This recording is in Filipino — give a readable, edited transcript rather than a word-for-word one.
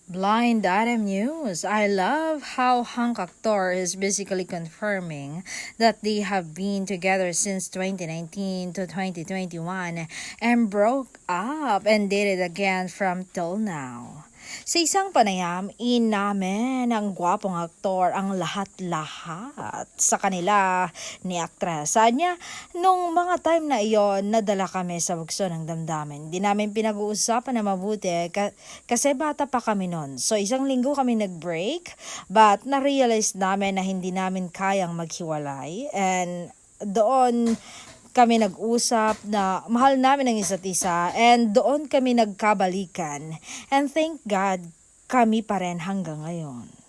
Blind Item News. I love how Hank Actor is basically confirming that they have been together since 2019 to 2021 and broke up and dated again from till now. Sa isang panayam, inamin ng gwapong aktor ang lahat-lahat sa kanila ni aktres. Sabi niya, nung mga time na iyon, nadala kami sa bugso ng damdamin. Di namin pinag-uusapan na mabuti kasi bata pa kami noon. So isang linggo kami nag-break, but na-realize namin na hindi namin kayang maghiwalay. And doon kami nag-usap na mahal namin ang isa't isa, and doon kami nagkabalikan. And thank God, kami pa rin hanggang ngayon.